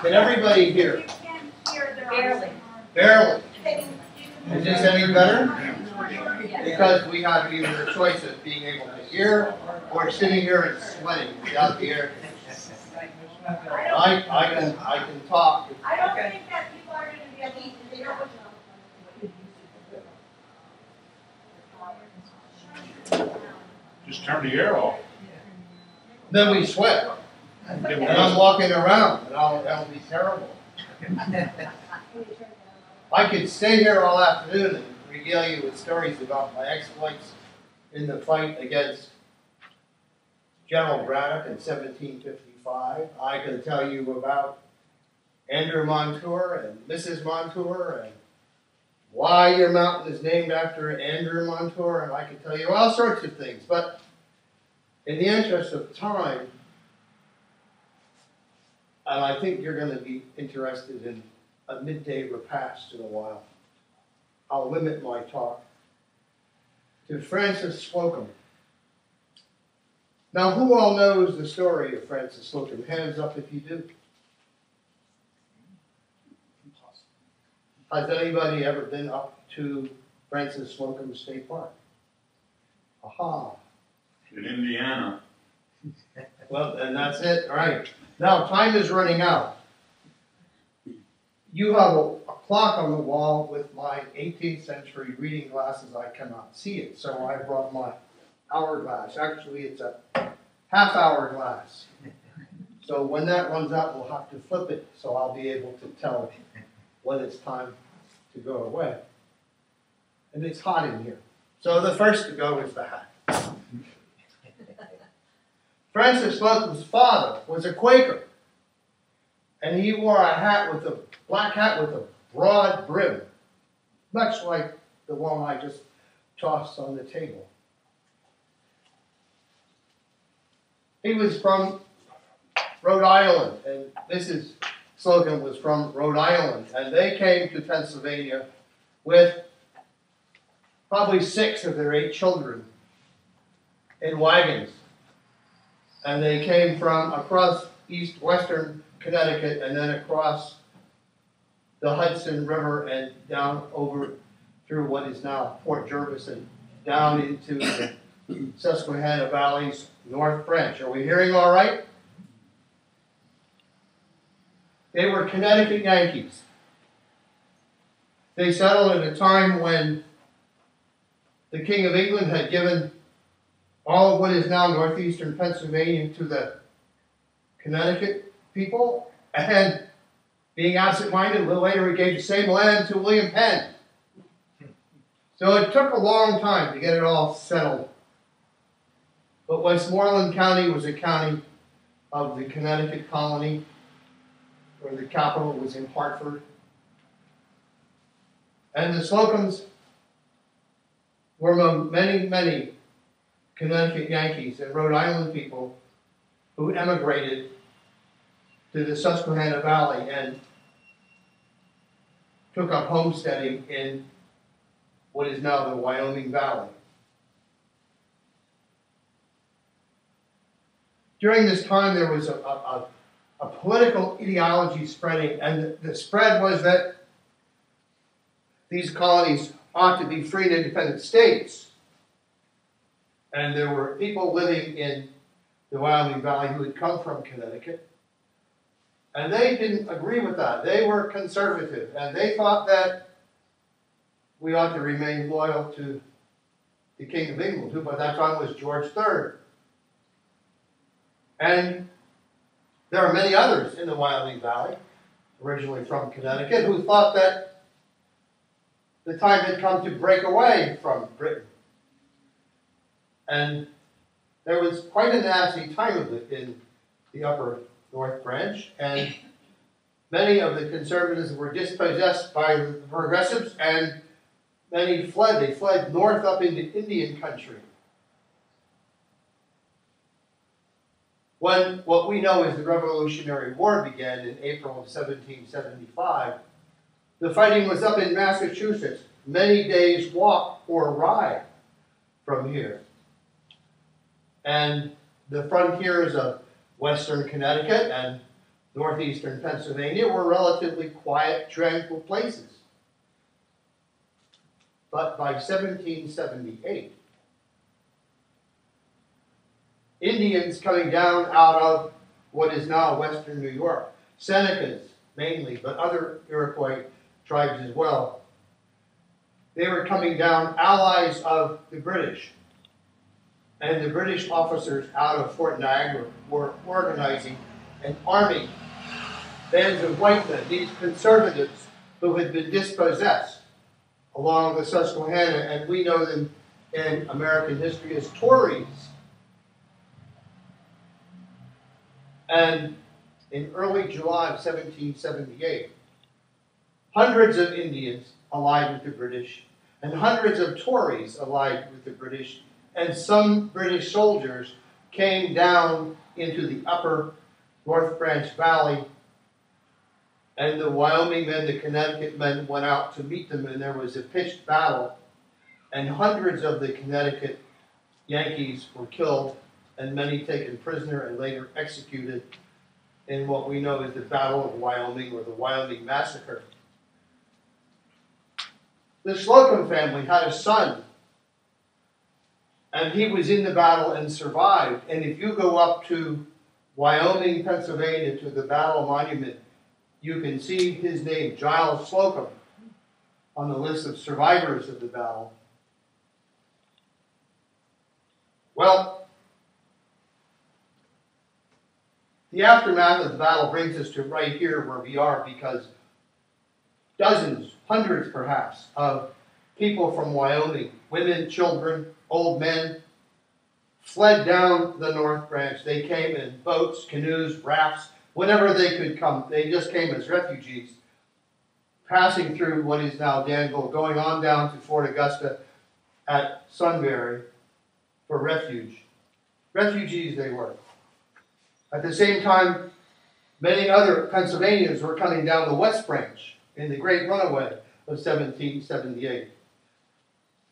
Can everybody hear? You can hear their Barely. Barely. Is this any better? Because we have either a choice of being able to hear or sitting here and sweating without the air. I can talk. I don't think that people are going to be able to hear what Just turn the air off. Then we sweat. And I'm walking around, and that'll be terrible. I could stay here all afternoon and regale you with stories about my exploits in the fight against General Braddock in 1755. I could tell you about Andrew Montour and Mrs. Montour and why your mountain is named after Andrew Montour, and I could tell you all sorts of things. But in the interest of time, and I think you're going to be interested in a midday repast in a while, I'll limit my talk to Frances Slocum. Now, who all knows the story of Frances Slocum? Hands up if you do. Has anybody ever been up to Frances Slocum State Park? Aha. In Indiana. Well, then that's it. All right. Now, time is running out. You have a clock on the wall with my 18th century reading glasses. I cannot see it, so I brought my hourglass. Actually, it's a half-hour glass. So when that runs out, we'll have to flip it, so I'll be able to tell when it's time to go away. And it's hot in here. So the first to go is the hat. Frances Slocum's father was a Quaker, and he wore a hat with a black hat with a broad brim, much like the one I just tossed on the table. He was from Rhode Island, and Mrs. Slocum was from Rhode Island, and they came to Pennsylvania with probably 6 of their 8 children in wagons. And they came from across western Connecticut and then across the Hudson River and down over through what is now Port Jervis and down into the Susquehanna Valley's North Branch. Are we hearing all right? They were Connecticut Yankees. They settled at a time when the King of England had given all of what is now northeastern Pennsylvania to the Connecticut people, and being absent-minded, a little later he gave the same land to William Penn. So it took a long time to get it all settled. But Westmoreland County was a county of the Connecticut colony, where the capital was in Hartford. And the Slocums were among many, many Connecticut Yankees and Rhode Island people who emigrated to the Susquehanna Valley and took up homesteading in what is now the Wyoming Valley. During this time, there was a political ideology spreading, and the spread was that these colonies ought to be free and independent states. And there were people living in the Wyoming Valley who had come from Connecticut, and they didn't agree with that. They were conservative, and they thought that we ought to remain loyal to the King of England, who by that time was George III. And there are many others in the Wyoming Valley, originally from Connecticut, who thought that the time had come to break away from Britain. And there was quite a nasty time of it in the upper North Branch, and many of the conservatives were dispossessed by the progressives, and many fled. They fled north up into Indian country. When what we know as the Revolutionary War began in April of 1775, the fighting was up in Massachusetts, many days' walk or ride from here. And the frontiers of western Connecticut and northeastern Pennsylvania were relatively quiet, tranquil places. But by 1778, Indians coming down out of what is now western New York, Senecas mainly, but other Iroquois tribes as well, they were coming down, allies of the British. And the British officers out of Fort Niagara were organizing and arming bands of white men, these conservatives who had been dispossessed along the Susquehanna, and we know them in American history as Tories. And in early July of 1778, hundreds of Indians allied with the British, and hundreds of Tories allied with the British, and some British soldiers came down into the upper North Branch Valley, and the Wyoming men, the Connecticut men went out to meet them, and there was a pitched battle, and hundreds of the Connecticut Yankees were killed, and many taken prisoner and later executed in what we know as the Battle of Wyoming, or the Wyoming Massacre. The Slocum family had a son, and he was in the battle and survived. And if you go up to Wyoming, Pennsylvania, to the Battle Monument, you can see his name, Giles Slocum, on the list of survivors of the battle. Well, the aftermath of the battle brings us to right here where we are, because dozens, hundreds perhaps, of people from Wyoming, women, children, old men, fled down the North Branch. They came in boats, canoes, rafts, whatever they could come. They just came as refugees, passing through what is now Danville, going on down to Fort Augusta at Sunbury for refuge. Refugees they were. At the same time, many other Pennsylvanians were coming down the West Branch in the Great Runaway of 1778.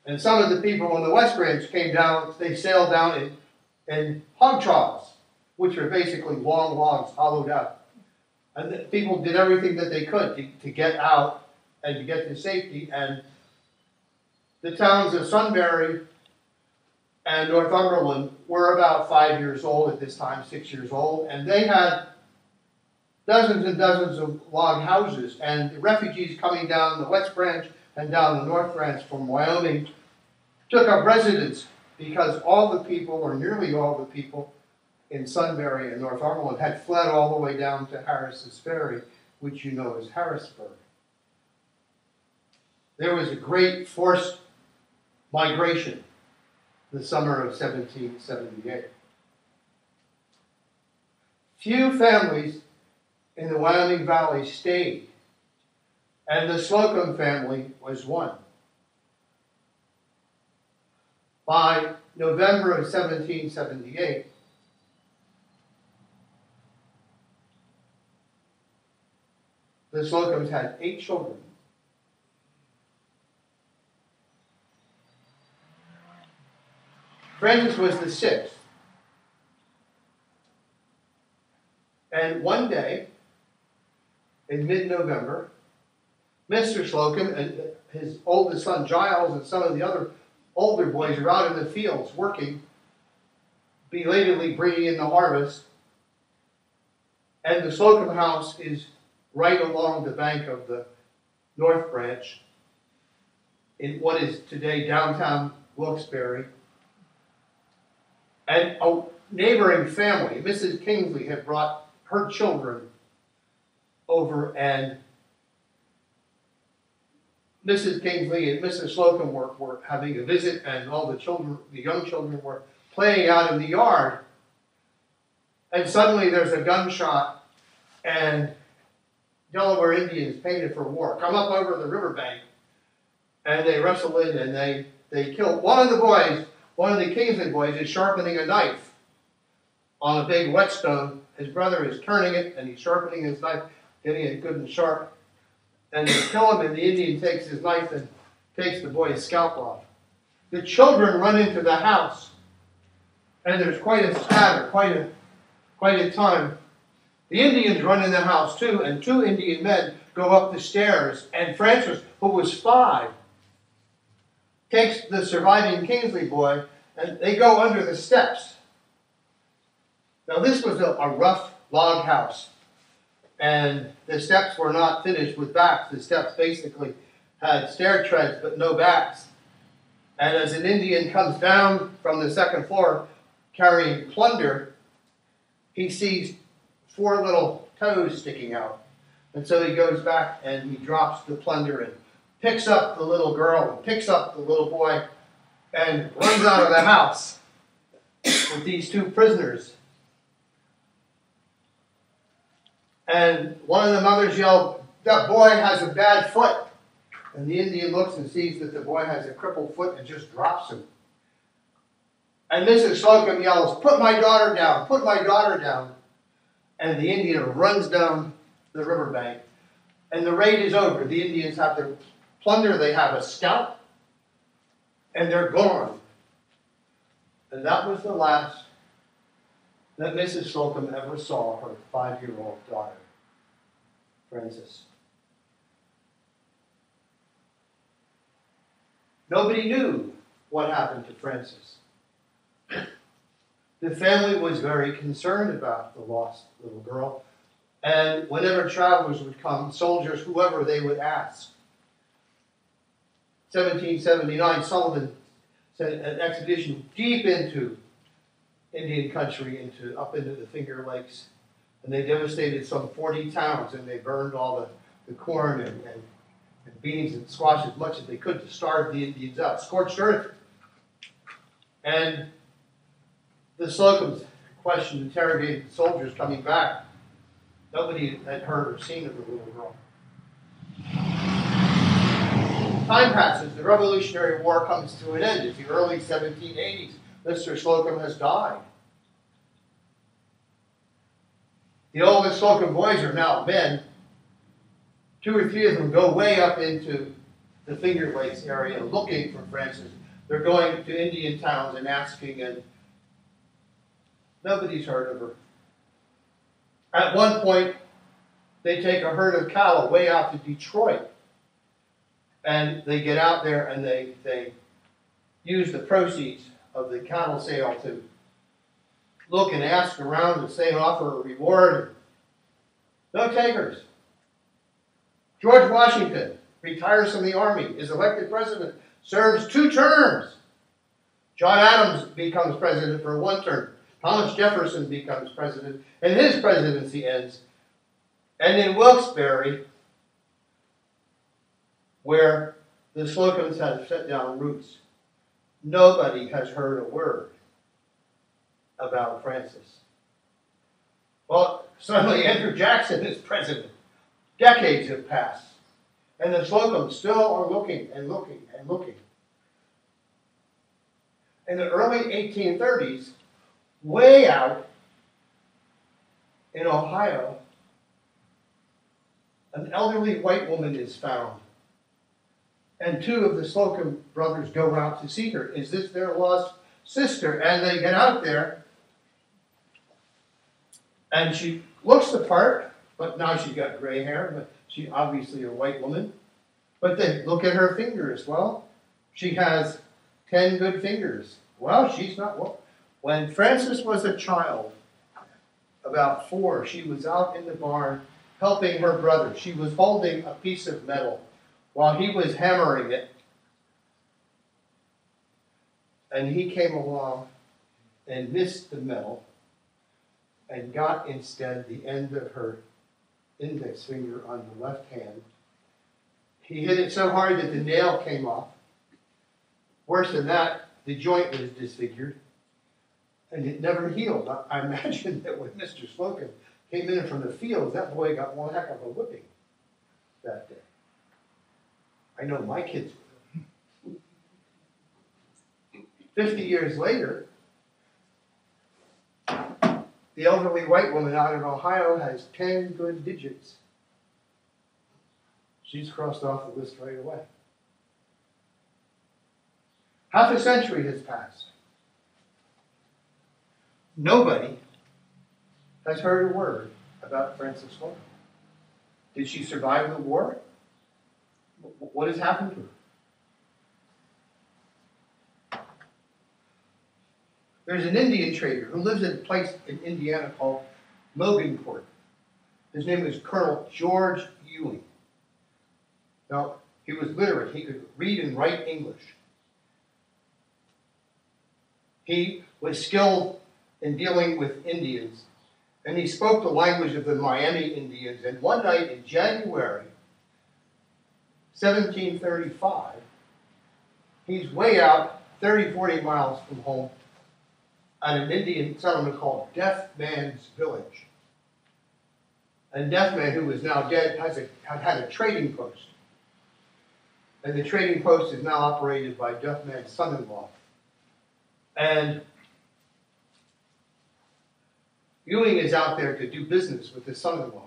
And some of the people on the West Branch came down, they sailed down in hog troughs, which are basically long logs hollowed out. And the people did everything that they could to get out and to get to safety. And the towns of Sunbury and Northumberland were about 5 years old at this time, 6 years old, and they had dozens and dozens of log houses. And the refugees coming down the West Branch and down the North Branch from Wyoming took up residence, because all the people, or nearly all the people, in Sunbury and Northumberland had fled all the way down to Harris's Ferry, which you know as Harrisburg. There was a great forced migration the summer of 1778. Few families in the Wyoming Valley stayed, and the Slocum family was one. By November of 1778, the Slocums had 8 children. Frances was the 6th. And one day, in mid-November, Mr. Slocum and his oldest son Giles and some of the other older boys are out in the fields working, belatedly bringing in the harvest. And the Slocum house is right along the bank of the North Branch in what is today downtown Wilkes-Barre. And a neighboring family, Mrs. Kingsley, had brought her children over, and Mrs. Kingsley and Mrs. Slocum were having a visit, and all the children, the young children, were playing out in the yard. And suddenly there's a gunshot, and Delaware Indians painted for war come up over the riverbank, and they wrestle in, and they kill one of the boys. One of the Kingsley boys is sharpening a knife on a big whetstone. His brother is turning it, and he's sharpening his knife, getting it good and sharp. And they kill him, and the Indian takes his knife and takes the boy's scalp off. The children run into the house, and there's quite a scatter, quite a time. The Indians run in the house too, and two Indian men go up the stairs, and Frances, who was 5, takes the surviving Kingsley boy, and they go under the steps. Now this was a rough log house, and the steps were not finished with backs. The steps basically had stair treads, but no backs. And as an Indian comes down from the second floor carrying plunder, he sees 4 little toes sticking out. And so he goes back and he drops the plunder and picks up the little girl and picks up the little boy and runs out of the house with these 2 prisoners. And one of the mothers yelled, "That boy has a bad foot." And the Indian looks and sees that the boy has a crippled foot and just drops him. And Mrs. Slocum yells, "Put my daughter down, put my daughter down." And the Indian runs down the riverbank. And the raid is over. The Indians have their plunder, they have a scalp, and they're gone. And that was the last that Mrs. Slocum ever saw her 5-year-old daughter, Frances. Nobody knew what happened to Frances. The family was very concerned about the lost little girl, and whenever travelers would come, soldiers, whoever, they would ask. 1779, Sullivan sent an expedition deep into Indian country, up into the Finger Lakes, and they devastated some 40 towns, and they burned all the corn and beans and squash as much as they could to starve the Indians out. Scorched earth. And the Slocums questioned, interrogated the soldiers coming back. Nobody had heard or seen of the little girl. Time passes. The Revolutionary War comes to an end. It's the early 1780s. Mr. Slocum has died. The oldest Slocum boys are now men. 2 or 3 of them go way up into the Finger Lakes area looking for Frances. They're going to Indian towns and asking, and nobody's heard of her. At one point, they take a herd of cattle way out to Detroit. And they get out there and they use the proceeds of the cattle sale to look and ask around to say offer a reward. No takers. George Washington retires from the Army, is elected president, serves 2 terms. John Adams becomes president for 1 term. Thomas Jefferson becomes president, and his presidency ends. And in Wilkes-Barre, where the Slocums have set down roots, nobody has heard a word about Frances. Well, suddenly Andrew Jackson is president. Decades have passed, and the Slocums still are looking and looking and looking. In the early 1830s, way out in Ohio, an elderly white woman is found. And 2 of the Slocum brothers go out to see her. Is this their lost sister? And they get out there, and she looks the part, but now she's got gray hair, but she's obviously a white woman. But they look at her fingers. Well, she has 10 good fingers. Well, she's not. Well, when Frances was a child, about 4, she was out in the barn helping her brother. She was holding a piece of metal while he was hammering it. And he came along and missed the metal and got instead the end of her index finger on the left hand. He hit it so hard that the nail came off. Worse than that, the joint was disfigured, and it never healed. I imagine that when Mr. Slocum came in from the fields, that boy got one heck of a whipping that day. I know my kids would. 50 years later, the elderly white woman out in Ohio has 10 good digits. She's crossed off the list right away. Half a century has passed. Nobody has heard a word about Frances Slocum? Did she survive the war? What has happened to her? There's an Indian trader who lives in a place in Indiana called Loganport. His name is Colonel George Ewing. Now, he was literate. He could read and write English. He was skilled in dealing with Indians, and he spoke the language of the Miami Indians. And one night in January 1735, he's way out 30, 40 miles from home at an Indian settlement called Deaf Man's Village. And Deaf Man, who is now dead, had a trading post. And the trading post is now operated by Deaf Man's son-in-law. And Ewing is out there to do business with his son-in-law.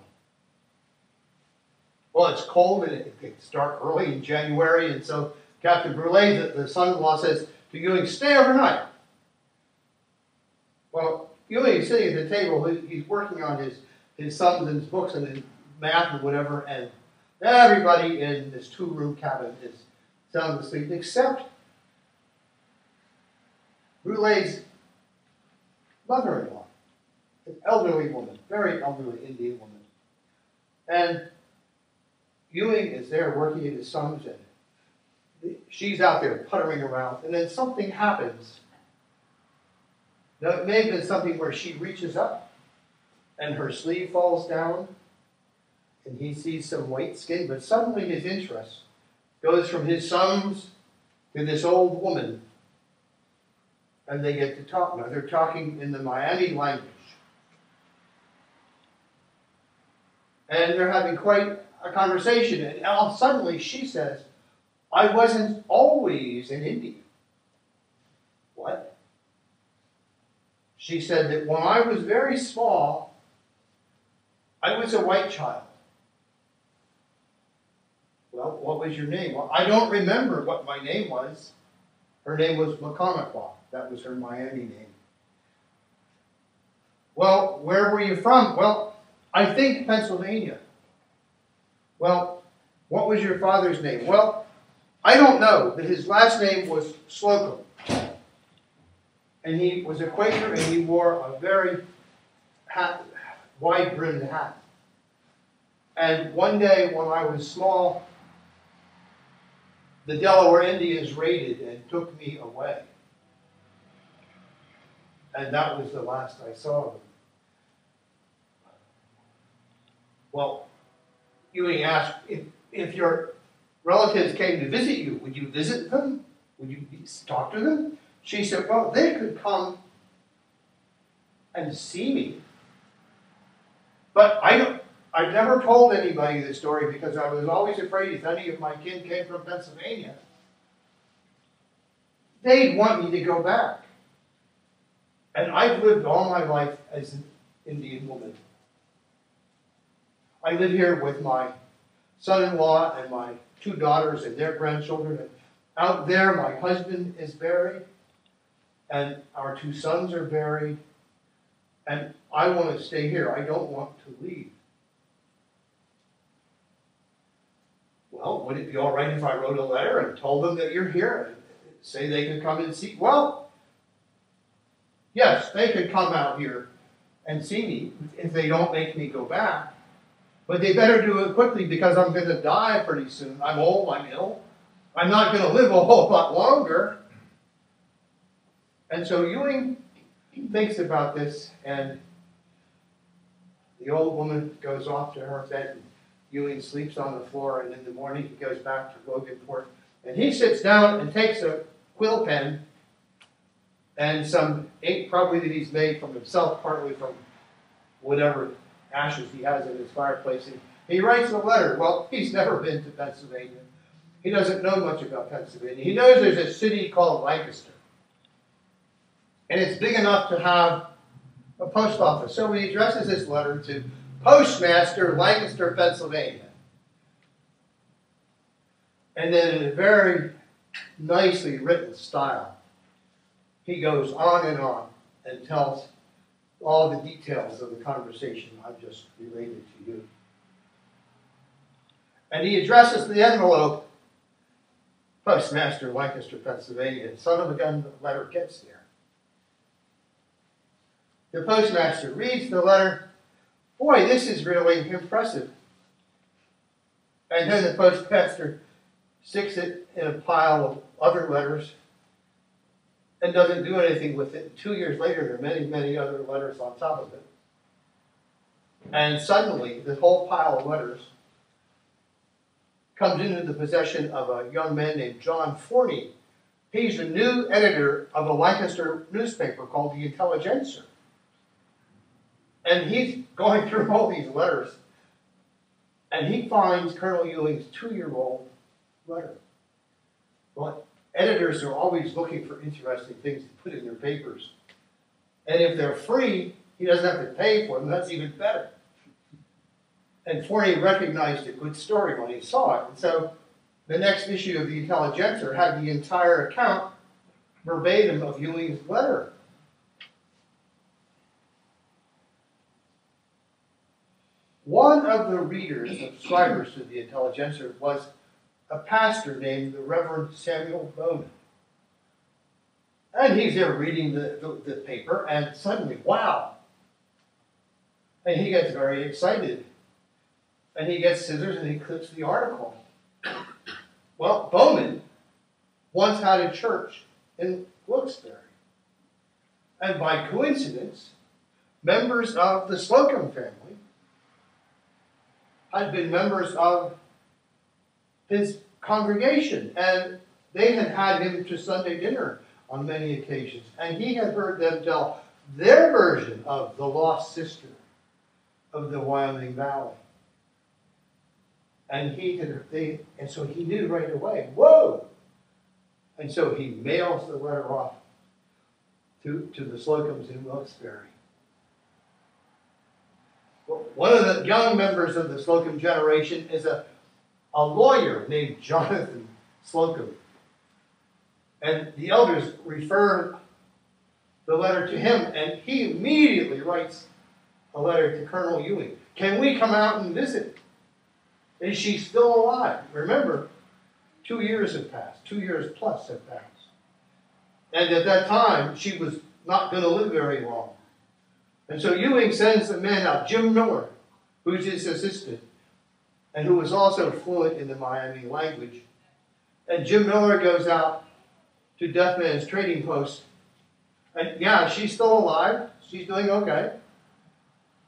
Well, it's cold and it gets dark early in January, and so Captain Brule, the son-in-law, says to Ewing, "Stay overnight." Well, Ewing is sitting at the table. He's working on his sons and his books and his math and whatever, and everybody in this two-room cabin is sound asleep except Brule's mother-in-law, an elderly woman, very elderly Indian woman. And Ewing is there working at his sons, and she's out there puttering around, and then something happens. Now, it may have been something where she reaches up, and her sleeve falls down, and he sees some white skin, but suddenly his interest goes from his sons to this old woman, and they get to talk. Now, they're talking in the Miami language. And they're having quite a conversation, and suddenly she says, "I wasn't always an Indian." What? She said that when I was very small, I was a white child. Well, what was your name? Well, I don't remember what my name was. Her name was McConaughey. That was her Miami name. Well, where were you from? Well, I think Pennsylvania. Well, what was your father's name? Well, I don't know, but his last name was Slocum. And he was a Quaker, and he wore a very wide-brimmed hat. And one day when I was small, the Delaware Indians raided and took me away. And that was the last I saw of them. Well, Ewing asked, if your relatives came to visit you, would you visit them? Would you talk to them? She said, well, they could come and see me. But I've never told anybody this story because I was always afraid if any of my kin came from Pennsylvania, they'd want me to go back. And I've lived all my life as an Indian woman. I live here with my son-in-law and my two daughters and their grandchildren. And out there, my husband is buried, and our two sons are buried. And I want to stay here. I don't want to leave. Well, would it be all right if I wrote a letter and told them that you're here and say they could come and see? Well, yes, they could come out here and see me if they don't make me go back. But they better do it quickly because I'm going to die pretty soon. I'm old, I'm ill. I'm not going to live a whole lot longer. And so Ewing thinks about this, and the old woman goes off to her bed, and Ewing sleeps on the floor, and in the morning he goes back to Loganport, and he sits down and takes a quill pen and some ink, probably that he's made from himself, partly from whatever ashes he has in his fireplace. And he writes a letter. Well, he's never been to Pennsylvania. He doesn't know much about Pennsylvania. He knows there's a city called Lancaster. And it's big enough to have a post office. So he addresses this letter to Postmaster, Lancaster, Pennsylvania. And then in a very nicely written style, he goes on and tells all the details of the conversation I've just related to you. And he addresses the envelope, Postmaster, Lancaster, Pennsylvania, and son of a gun, the letter gets there. The postmaster reads the letter. Boy, this is really impressive. And then the postmaster sticks it in a pile of other letters and doesn't do anything with it. 2 years later, there are many, many other letters on top of it. And suddenly, the whole pile of letters comes into the possession of a young man named John Forney. He's the new editor of a Lancaster newspaper called the Intelligencer. And he's going through all these letters, and he finds Colonel Ewing's 2-year-old letter. Well, editors are always looking for interesting things to put in their papers. And if they're free, he doesn't have to pay for them. That's even better. And Forney recognized a good story when he saw it. And so the next issue of the Intelligencer had the entire account verbatim of Ewing's letter. One of the readers, subscribers to the Intelligencer, was a pastor named the Reverend Samuel Bowman. And he's there reading the paper, and suddenly, wow! And he gets very excited. And he gets scissors and he clips the article. Well, Bowman once had a church in Wilkes-Barre. And by coincidence, members of the Slocum family had been members of his congregation, and they had had him to Sunday dinner on many occasions, and he had heard them tell their version of the lost sister of the Wyoming Valley. And so he knew right away, whoa! And so he mails the letter off to the Slocums in Wilkes-Barre. One of the young members of the Slocum generation is a lawyer named Jonathan Slocum. And the elders refer the letter to him, and he immediately writes a letter to Colonel Ewing. Can we come out and visit? Is she still alive? Remember, 2 years have passed. 2 years plus have passed. And at that time, she was not going to live very long. And so Ewing sends a man out, Jim Miller, who's his assistant, and who was also fluent in the Miami language. And Jim Miller goes out to Deaf Man's Trading Post. And yeah, she's still alive. She's doing okay.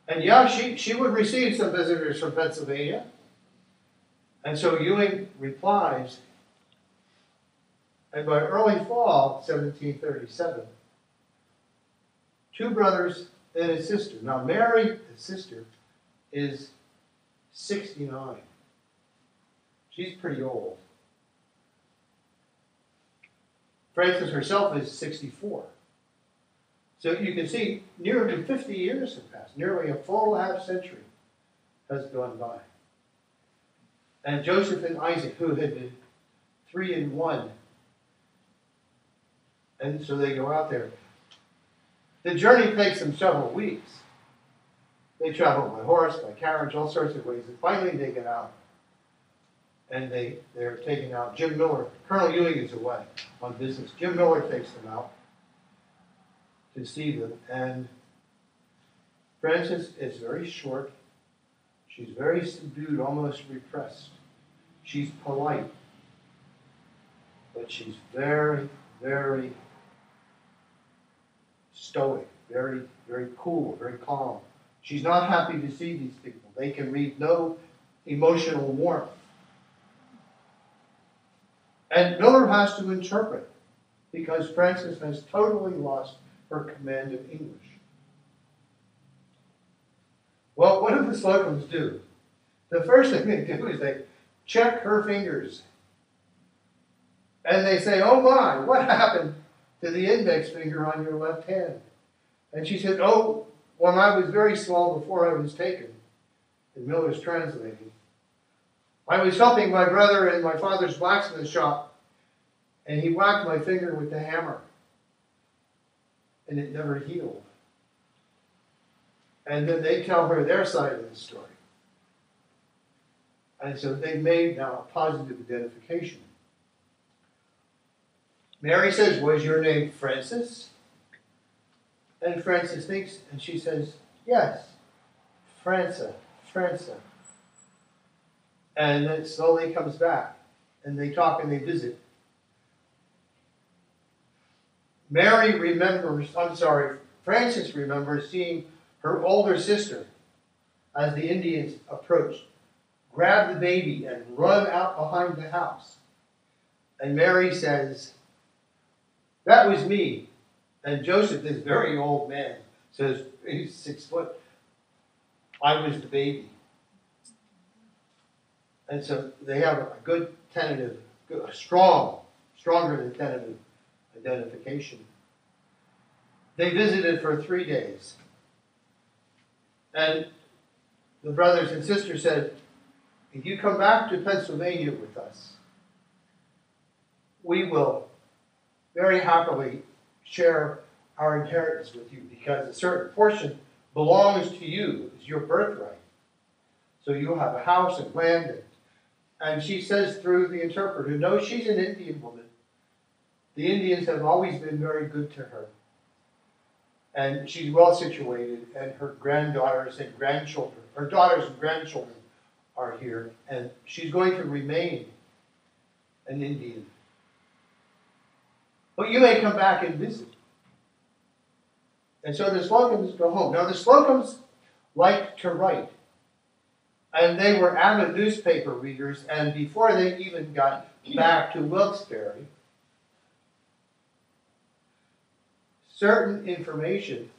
And yeah, she would receive some visitors from Pennsylvania. And so Ewing replies, and by early fall 1737, 2 brothers and a sister. Now Mary, the sister, is 69. She's pretty old. Frances herself is 64. So you can see nearly 50 years have passed. Nearly a full half century has gone by. And Joseph and Isaac, who had been 3 and 1, and so they go out there. The journey takes them several weeks. They travel by horse, by carriage, all sorts of ways. And finally they get out. And they're taken out. Jim Miller, Colonel Ewing is away on business. Jim Miller takes them out to see them. And Frances is very short. She's very subdued, almost repressed. She's polite. But she's very, very stoic, very, very cool, very calm. She's not happy to see these people. They can read no emotional warmth. And Miller has to interpret because Frances has totally lost her command of English. Well, what do the Slocums do? The first thing they do is they check her fingers. And they say, oh my, what happened to the index finger on your left hand? And she said, oh, when I was very small before I was taken, and Miller's translating, I was helping my brother in my father's blacksmith shop, and he whacked my finger with the hammer, and it never healed. And then they tell her their side of the story. And so they've made now a positive identification. Mary says, was your name Frances? And Frances thinks, and she says, yes, Frances. And then slowly comes back, and they talk and they visit. Frances remembers seeing her older sister, as the Indians approached, grab the baby and run out behind the house. And Mary says, that was me. And Joseph, this very old man, says, he's 6 foot, I was the baby. And so they have a good tentative, stronger than tentative identification. They visited for 3 days. And the brothers and sisters said, if you come back to Pennsylvania with us, we will very happily share our inheritance with you, because a certain portion belongs to you, it's your birthright. So you'll have a house and land. And she says through the interpreter, no, she's an Indian woman. The Indians have always been very good to her. And she's well situated, and her granddaughters and grandchildren, her daughters and grandchildren are here, and she's going to remain an Indian. But you may come back and visit. And so the Slocums go home. Now the Slocums liked to write, and they were avid newspaper readers, and before they even got back to Wilkes-Barre, certain information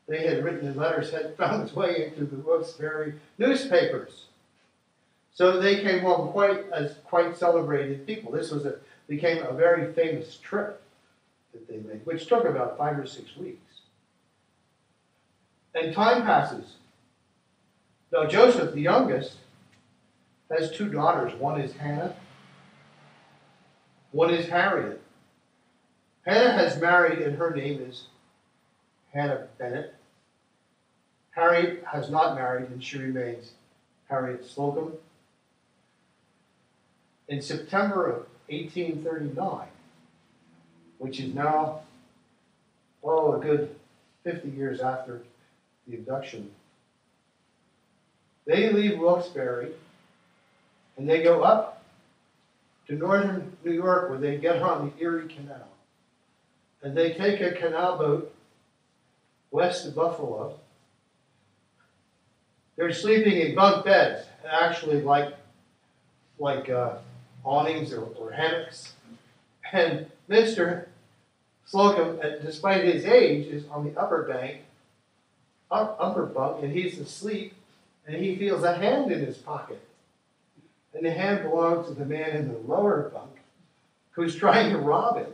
they had written in letters had found its way into the Wilkes-Barre newspapers. So they came home quite celebrated people. This became a very famous trip that they made, which took about 5 or 6 weeks. And time passes. Now Joseph, the youngest, has 2 daughters. One is Hannah, one is Harriet. Hannah has married, and her name is Hannah Bennett. Harriet has not married, and she remains Harriet Slocum. In September of 1839, which is now, a good 50 years after the abduction, they leave Wilkes-Barre, and they go up to northern New York, where they get on the Erie Canal. And they take a canal boat west of Buffalo. They're sleeping in bunk beds, actually like awnings or hammocks. And Mr. Slocum, despite his age, is on the upper bunk, and he's asleep, and he feels a hand in his pocket. And the hand belongs to the man in the lower bunk who's trying to rob him.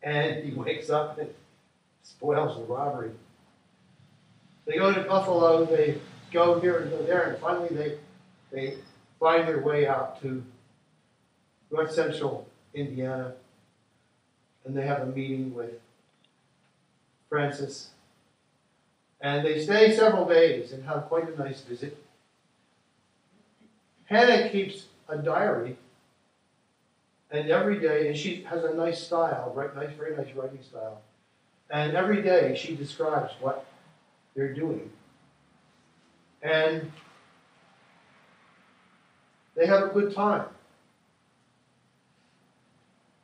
And he wakes up and spoils the robbery. They go to Buffalo, they go here and go there, and finally they find their way out to north central Indiana, and they have a meeting with Frances. And they stay several days and have quite a nice visit. Hannah keeps a diary, and every day, and she has a nice style, very nice writing style. And every day she describes what they're doing. And they have a good time.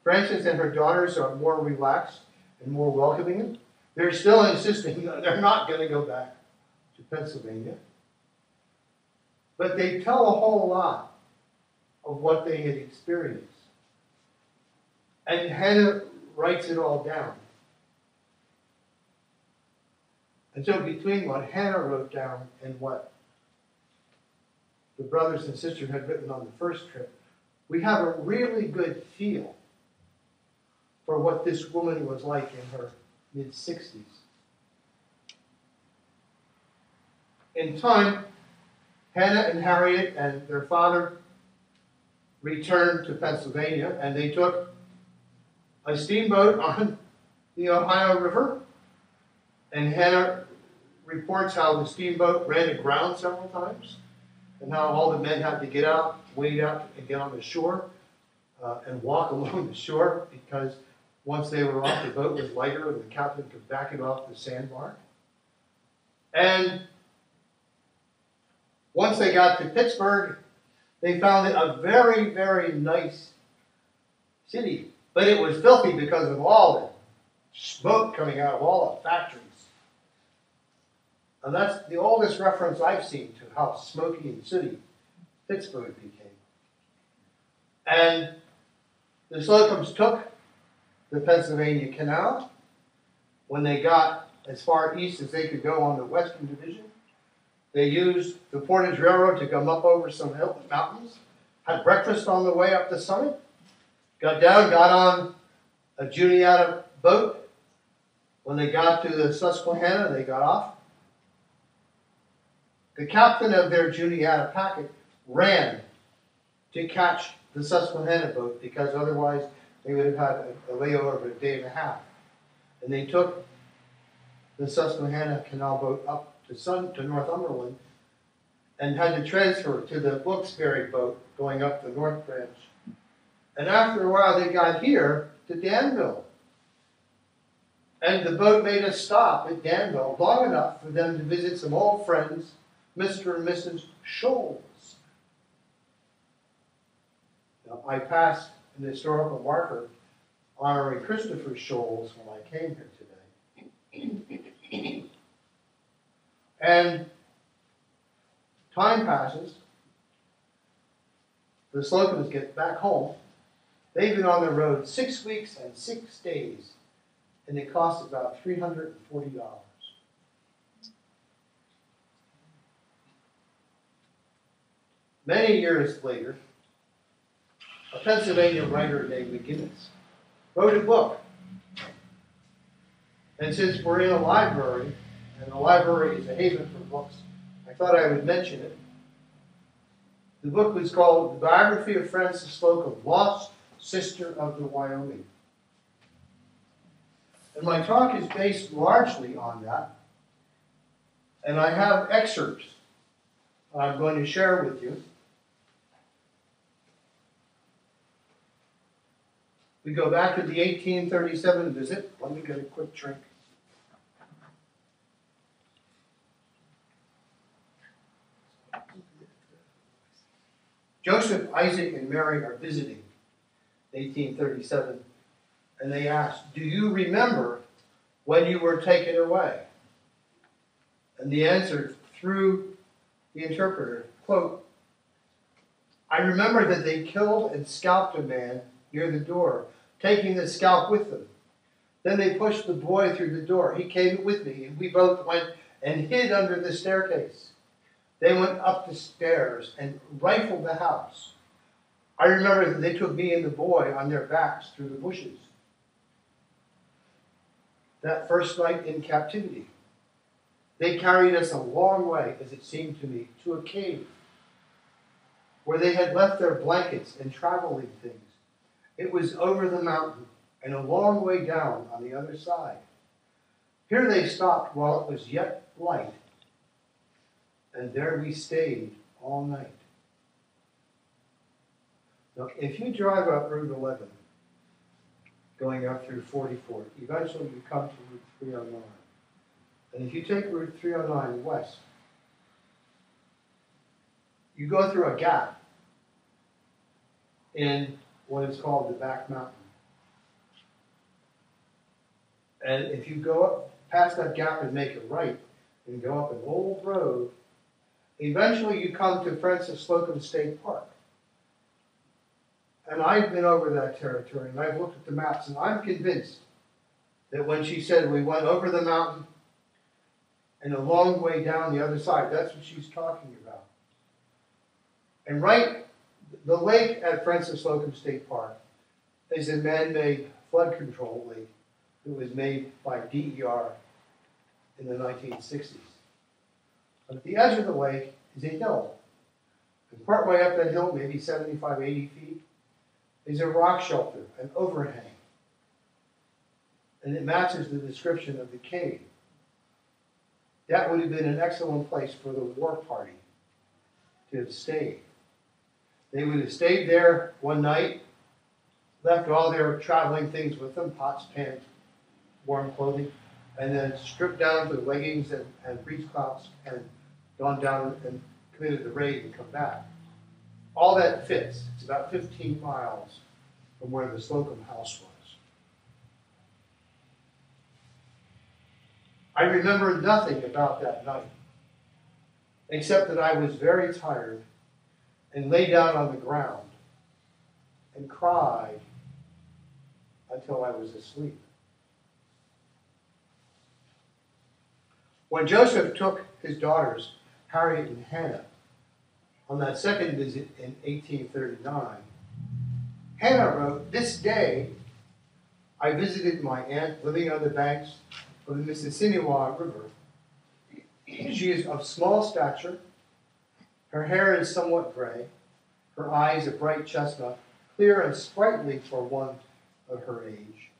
Frances and her daughters are more relaxed and more welcoming. They're still insisting that they're not going to go back to Pennsylvania. But they tell a whole lot of what they had experienced. And Hannah writes it all down. And so between what Hannah wrote down and what the brothers and sisters had written on the first trip, we have a really good feel for what this woman was like in her mid-60s. In time, Hannah and Harriet and their father returned to Pennsylvania, and they took a steamboat on the Ohio River, and Hannah reports how the steamboat ran aground several times, and how all the men had to get out, wade out, and get on the shore, and walk along the shore, because once they were off, the boat was lighter and the captain could back it off the sandbar. And once they got to Pittsburgh, they found it a very, very nice city. But it was filthy because of all the smoke coming out of all the factories. And that's the oldest reference I've seen to how smoky and city Pittsburgh became. And the Slocums took the Pennsylvania Canal. When they got as far east as they could go on the Western Division, they used the Portage Railroad to come up over some mountains, had breakfast on the way up the summit, got down, got on a Juniata boat. When they got to the Susquehanna, they got off. The captain of their Juniata packet ran to catch the Susquehanna boat, because otherwise they would have had a layover of a day and a half. And they took the Susquehanna Canal boat up to Northumberland and had to transfer to the Wilkes-Barre boat going up the North Branch. And after a while they got here to Danville. And the boat made a stop at Danville long enough for them to visit some old friends, Mr. and Mrs. Shoals. Now, I passed an historical marker honoring Christopher Shoals when I came here today. And time passes. The Slocums get back home. They've been on the road 6 weeks and 6 days, and it costs about $340. Many years later, a Pennsylvania writer named McGinnis wrote a book. And since we're in a library, and the library is a haven for books, I thought I would mention it. The book was called The Biography of Frances Slocum, Lost Sister of the Wyoming. And my talk is based largely on that. And I have excerpts I'm going to share with you. We go back to the 1837 visit. Let me get a quick drink. Joseph, Isaac, and Mary are visiting 1837, and they ask, "Do you remember when you were taken away?" And the answer through the interpreter, quote, "I remember that they killed and scalped a man near the door, taking the scalp with them. Then they pushed the boy through the door. He came with me, and we both went and hid under the staircase. They went up the stairs and rifled the house. I remember that they took me and the boy on their backs through the bushes. That first night in captivity, they carried us a long way, as it seemed to me, to a cave where they had left their blankets and traveling things. It was over the mountain and a long way down on the other side. Here they stopped while it was yet light, and there we stayed all night." Now, if you drive up Route 11, going up through 44, eventually you come to Route 309. And if you take Route 309 west, you go through a gap in what is called the Back Mountain. And if you go up past that gap and make a right, and go up an old road, eventually you come to Frances Slocum State Park. And I've been over that territory, and I've looked at the maps, and I'm convinced that when she said we went over the mountain and a long way down the other side, that's what she's talking about. And right, the lake at Frances Slocum State Park is a man-made flood control lake that was made by DER in the 1960s. But at the edge of the lake is a hill. And partway up that hill, maybe 75, 80 feet, is a rock shelter, an overhang. And it matches the description of the cave. that would have been an excellent place for the war party to have stayed. They would have stayed there one night, left all their traveling things with them, pots, pans, warm clothing, and then stripped down to leggings and breechclouts and gone down and committed the raid and come back. All that fits. It's about 15 miles from where the Slocum house was. I remember nothing about that night, except that I was very tired and lay down on the ground and cried until I was asleep. When Joseph took his daughters, Harriet and Hannah, on that second visit in 1839, Hannah wrote, "This day I visited my aunt living on the banks of the Mississippi River. She is of small stature. Her hair is somewhat gray, her eyes a bright chestnut, clear and sprightly for one of her age.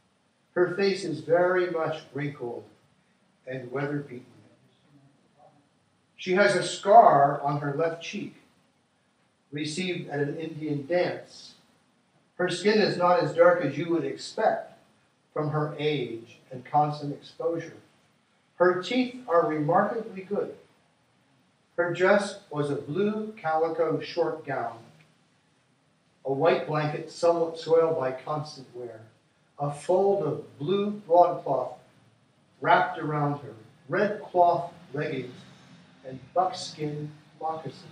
Her face is very much wrinkled and weather-beaten. She has a scar on her left cheek, received at an Indian dance. Her skin is not as dark as you would expect from her age and constant exposure. Her teeth are remarkably good. Her dress was a blue calico short gown, a white blanket somewhat soiled by constant wear, a fold of blue broadcloth wrapped around her, red cloth leggings, and buckskin moccasins.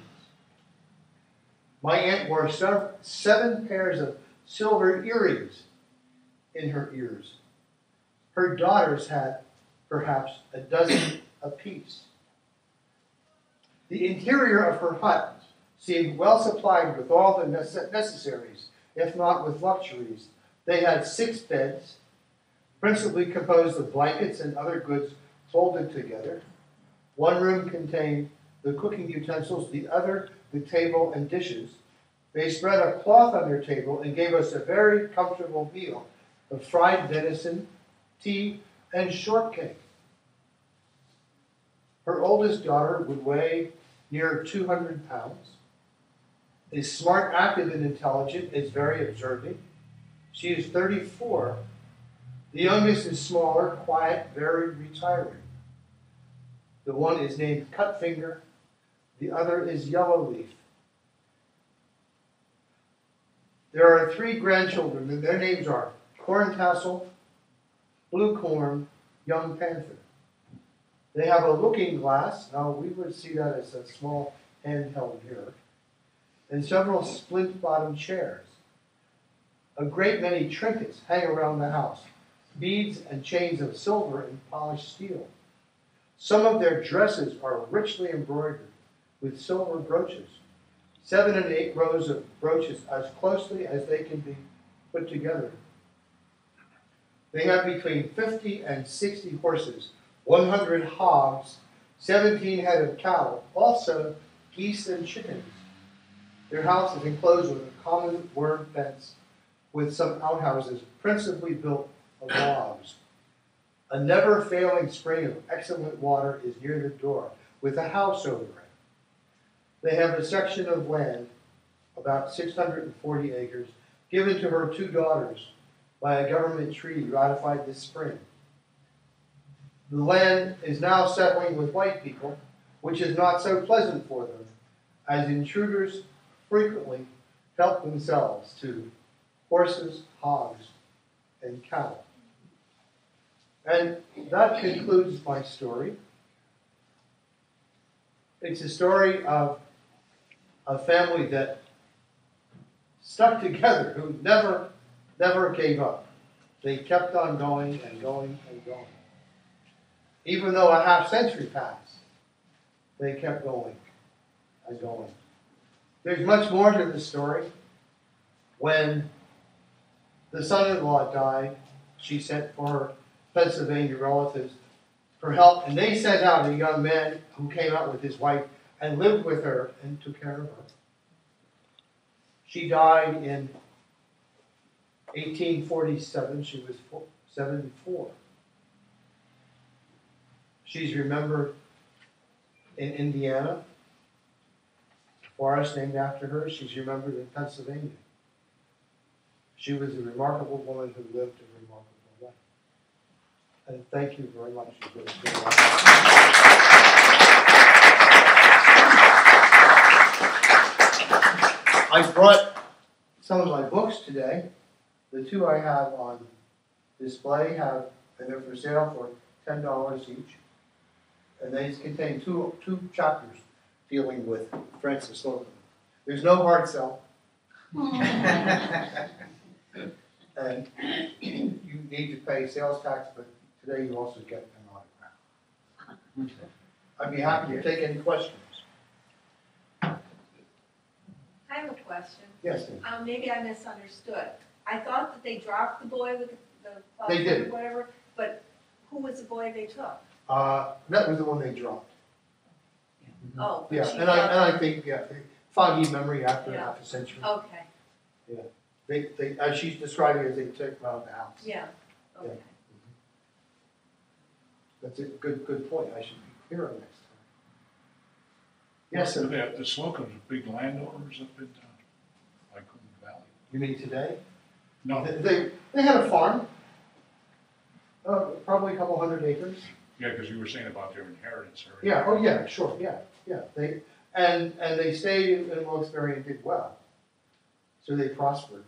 My aunt wore 7 pairs of silver earrings in her ears. Her daughters had perhaps a dozen apiece. The interior of her hut seemed well supplied with all the necessaries, if not with luxuries. They had 6 beds, principally composed of blankets and other goods folded together. One room contained the cooking utensils, the other the table and dishes. They spread a cloth on their table and gave us a very comfortable meal of fried venison, tea, and shortcake. Her oldest daughter would weigh near 200 pounds, is smart, active, and intelligent, is very observing. She is 34. The youngest is smaller, quiet, very retiring. The one is named Cutfinger, the other is Yellowleaf. There are 3 grandchildren, and their names are Corntassel, Blue Corn, Young Panther. They have a looking glass. Now, we would see that as a small handheld mirror. And several splint-bottom chairs. A great many trinkets hang around the house. Beads and chains of silver and polished steel. Some of their dresses are richly embroidered with silver brooches. 7 and 8 rows of brooches as closely as they can be put together. They have between 50 and 60 horses, 100 hogs, 17 head of cattle, also geese and chickens. Their house is enclosed with a common wooden fence with some outhouses, principally built of logs. A never-failing spring of excellent water is near the door, with a house over it. They have a section of land, about 640 acres, given to her 2 daughters by a government treaty ratified this spring. The land is now settling with white people, which is not so pleasant for them, as intruders frequently help themselves to horses, hogs, and cattle. And that concludes my story. It's a story of a family that stuck together, who never gave up. They kept on going and going and going. Even though a half century passed, they kept going and going. There's much more to the story. When the son-in-law died, she sent for her Pennsylvania relatives for help, and they sent out a young man who came out with his wife and lived with her and took care of her. She died in 1847. She was 74. She's remembered in Indiana. Forest named after her. She's remembered in Pennsylvania. She was a remarkable woman who lived a remarkable life. And thank you very much for this. I brought some of my books today. The two I have on display and they're for sale for $10 each. And they contain two chapters dealing with Frances Slocum. There's no hard sell. And you need to pay sales tax, but today you also get an autograph. I'd be happy to take any questions. I have a question. Yes, ma'am. Maybe I misunderstood. I thought that they dropped the boy with the They did. or whatever, but who was the boy they took? That was the one they dropped. Oh, but Yeah, she and thought- I think, foggy memory after Yeah. half a century. Okay, They, as she's describing it, they took him out of the house. yeah, okay. That's a good point. I should be clearer next time. Yes, sir. The Slocums are big landowners up in Lycoming Valley. You mean today? No, They had a farm, probably a couple hundred acres. yeah, because you were saying about their inheritance. Or Yeah. Oh, yeah. Sure. Yeah. They they stayed in Wilkes-Barre and did well, so they prospered,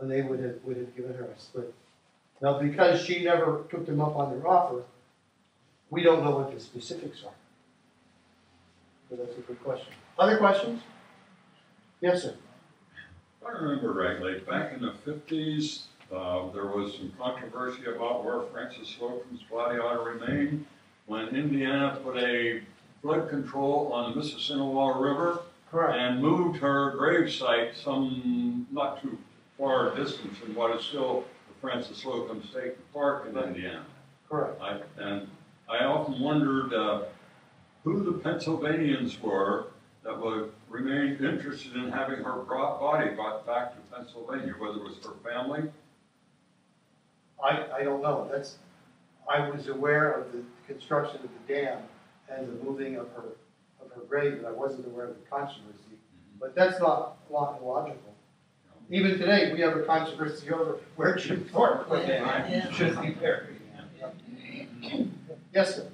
and they would have given her a split. Now, because she never took them up on their offer, we don't know what the specifics are. So that's a good question. Other questions? Yes, sir. If I remember rightly, back in the 50s, there was some controversy about where Frances Slocum's body ought to remain when Indiana put a flood control on the Mississinawa River Correct. and moved her gravesite some not too far distance in what is still the Frances Slocum State Park in Indiana. Correct. I often wondered who the Pennsylvanians were that would remain interested in having her body brought back to Pennsylvania, whether it was her family. I don't know. I was aware of the construction of the dam and the moving of her grave, but I wasn't aware of the controversy. But that's not illogical. Even today, we have a controversy over where Jim Thorpe should be buried. Yes, sir.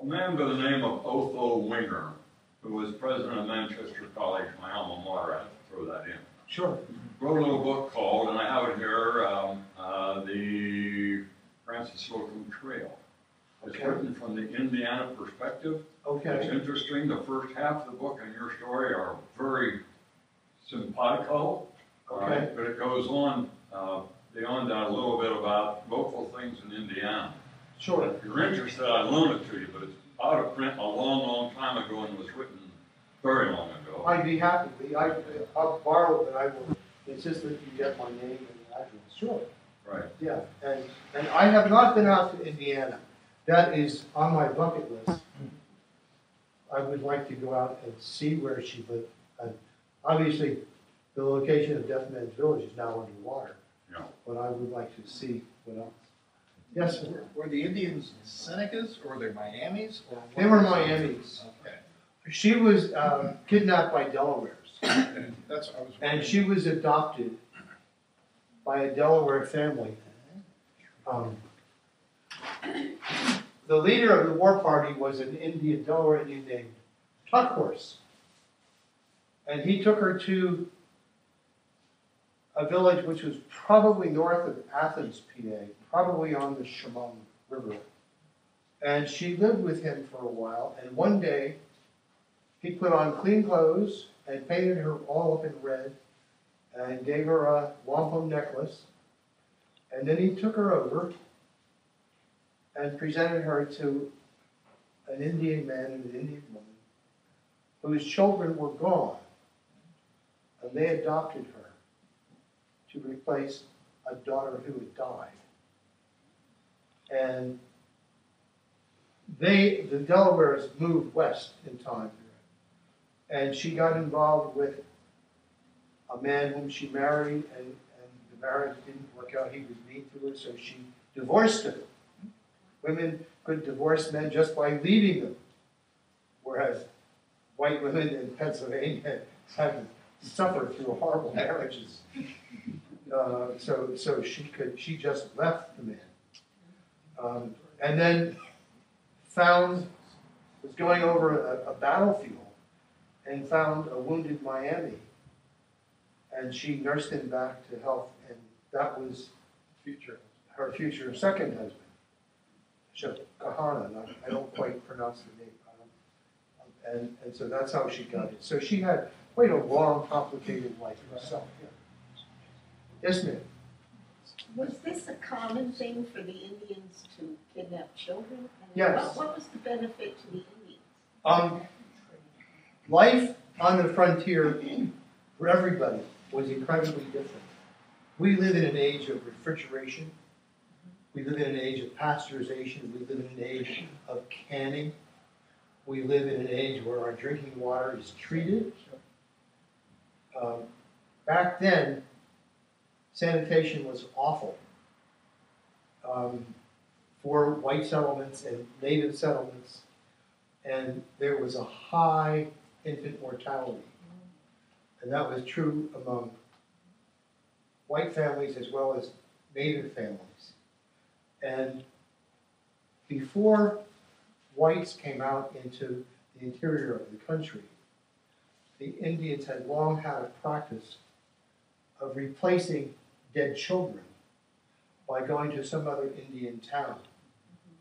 A man by the name of Otho Winger, who was president of Manchester College, my alma mater, I have to throw that in, Sure. wrote a little book called, and I have it here, the Frances Slocum Trail. It's Okay. written from the Indiana perspective. It's Okay. interesting. The first half of the book and your story are very simpatico. Okay. But it goes on beyond that a little bit about local things in Indiana. Sure. If you're interested, I'll loan it to you, but it's out of print a long, long time ago and was written very long ago. I'd be happy. I'll borrow it, but I will insist that you get my name and address. Sure. Right. Yeah. And I have not been out to Indiana. That is on my bucket list. I would like to go out and see where she lived. And obviously, the location of Deaf Man's Village is now underwater. Yeah. But I would like to see what else. Yes, sir. Were the Indians Senecas or were they Miamis? Or They were Miamis. Okay. She was kidnapped by Delawares. That's what I was And wondering. she was adopted by a Delaware family. The leader of the war party was an Delaware Indian named Tuckhorse. And he took her to a village which was probably north of Athens, PA, probably on the Chemung River. And she lived with him for a while, and one day he put on clean clothes and painted her all up in red and gave her a wampum necklace. And then he took her over and presented her to an Indian man and an Indian woman whose children were gone. And they adopted her to replace a daughter who had died. And the Delawares moved west in time. And she got involved with a man whom she married, and the marriage didn't work out. He was mean to her, so she divorced him. Women could divorce men just by leaving them. whereas white women in Pennsylvania had suffered through horrible marriages. So she just left the man. And then was going over a battlefield and found a wounded Miami. And she nursed him back to health, and that was her future second husband, Kahana. I don't quite pronounce the name. And so that's how she got it. So she had quite a long, complicated life herself. Yeah. Yes, ma'am. Was this a common thing for the Indians to kidnap children? And Yes. What was the benefit to the Indians? Life on the frontier for everybody was incredibly different. We live in an age of refrigeration. We live in an age of pasteurization. We live in an age of canning. We live in an age where our drinking water is treated. Back then, sanitation was awful for white settlements and native settlements, and there was a high infant mortality. And that was true among white families as well as native families. And before whites came out into the interior of the country, the Indians had long had a practice of replacing dead children by going to some other Indian town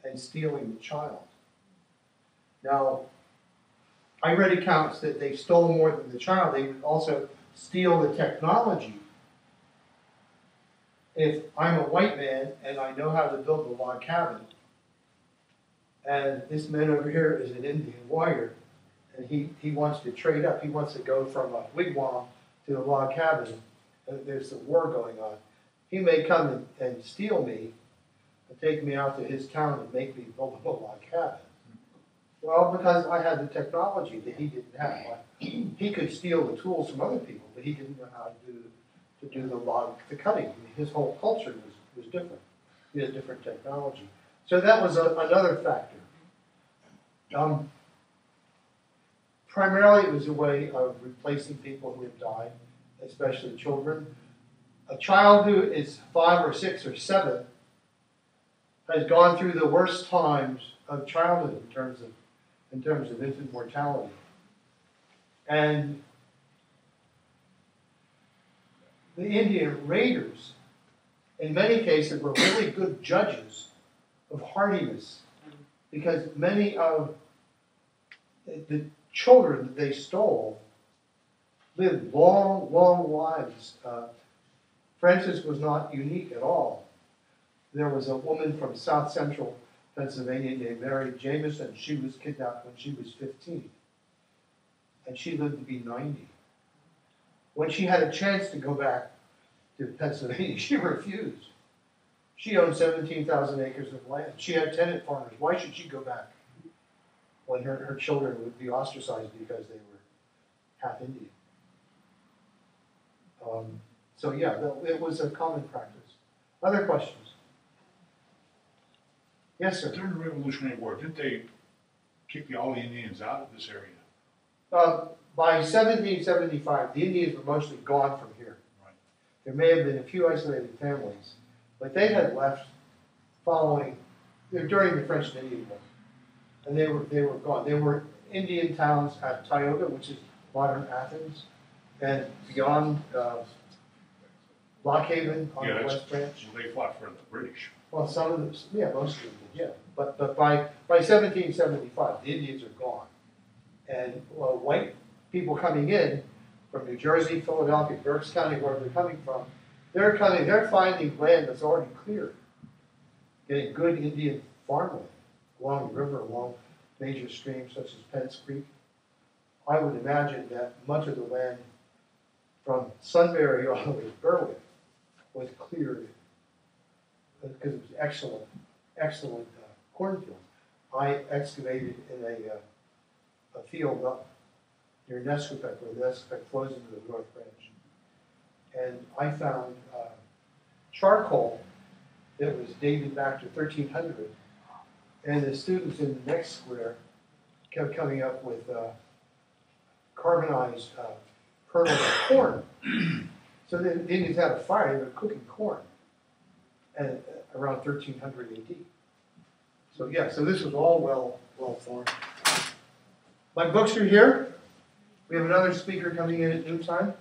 and stealing the child. Now, I read accounts that they stole more than the child. They would also steal the technology. If I'm a white man and I know how to build a log cabin, and this man over here is an Indian warrior, and he wants to trade up, he wants to go from a wigwam to a log cabin, and there's a war going on. He may come and steal me and take me out to his town and make me build a log cabin. Well, because I had the technology that he didn't have. He could steal the tools from other people, but he didn't know how to do the cutting. I mean, his whole culture was different. He had different technology. So that was another factor. Primarily, it was a way of replacing people who had died, especially children. A child who is 5 or 6 or 7 has gone through the worst times of childhood in terms of infant mortality. And the Indian raiders, in many cases, were really good judges of hardiness, because many of the children that they stole lived long, long lives. Frances was not unique at all. There was a woman from South Central Pennsylvania named Mary Jameson. She was kidnapped when she was 15, and she lived to be 90. When she had a chance to go back to Pennsylvania, she refused. She owned 17,000 acres of land. She had tenant farmers. Why should she go back when her children would be ostracized because they were half Indian? So yeah, it was a common practice. Other questions? Yes, sir. During the Revolutionary War, didn't they kick all the Indians out of this area? By 1775, the Indians were mostly gone from here. Right. There may have been a few isolated families, but they had left during the French and Indian War, and they were gone. There were Indian towns at Tioga, which is modern Athens, and beyond Lockhaven on the West Branch. So they fought for the British. Well, some of them, yeah, most of them did, yeah. But by 1775, the Indians are gone. And white people coming in from New Jersey, Philadelphia, Berks County, wherever they're coming from, they're finding land that's already cleared, getting good Indian farmland along the river, along major streams such as Penn's Creek. I would imagine that much of the land from Sunbury all the way to Berwick was cleared because it was excellent cornfields. I excavated in a field up near Nesquipec, where the Nesquipec flows into the North Branch. And I found charcoal that was dated back to 1300. And the students in the next square kept coming up with carbonized kernels of corn. So the Indians had a fire, they were cooking corn at around 1300 AD. So yeah, so this was all well formed. My books are here. We have another speaker coming in at noontime.